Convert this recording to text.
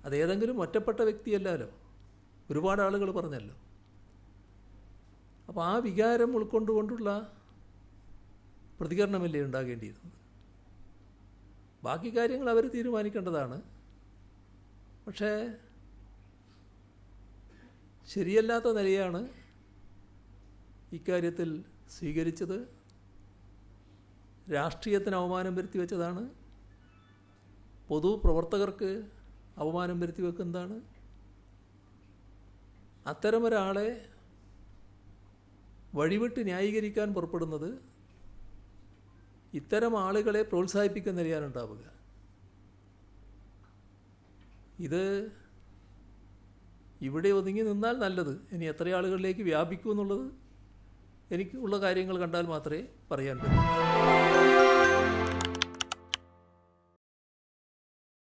അതേതെങ്കിലും ഒറ്റപ്പെട്ട വ്യക്തിയല്ലല്ലോ, ഒരുപാട് ആളുകൾ പറഞ്ഞല്ലോ. അപ്പോൾ ആ വികാരം ഉൾക്കൊണ്ടുകൊണ്ടുള്ള പ്രതികരണമല്ലേ ഉണ്ടാകേണ്ടിയിരുന്നത്. ബാക്കി കാര്യങ്ങൾ അവർ തീരുമാനിക്കേണ്ടതാണ്. പക്ഷേ ശരിയല്ലാത്ത നിലയാണ് ഇക്കാര്യത്തിൽ സ്വീകരിച്ചത്. രാഷ്ട്രീയത്തിന് അവമാനം വരുത്തി വെച്ചതാണ്, പൊതുപ്രവർത്തകർക്ക് അവമാനം വരുത്തി വെക്കുന്നതാണ്. അത്തരമൊരാളെ വഴിവിട്ട് ന്യായീകരിക്കാൻ പുറപ്പെടുന്നത് ഇത്തരം ആളുകളെ പ്രോത്സാഹിപ്പിക്കുന്ന നിലയാണ് ഉണ്ടാവുക. ഇത് ഇവിടെ ഒതുങ്ങി നിന്നാൽ നല്ലത്. ഇനി എത്ര ആളുകളിലേക്ക് വ്യാപിക്കൂ എന്നുള്ളത് എനിക്ക് ഉള്ള കാര്യങ്ങൾ കണ്ടാൽ മാത്രമേ പറയാൻ പറ്റൂ.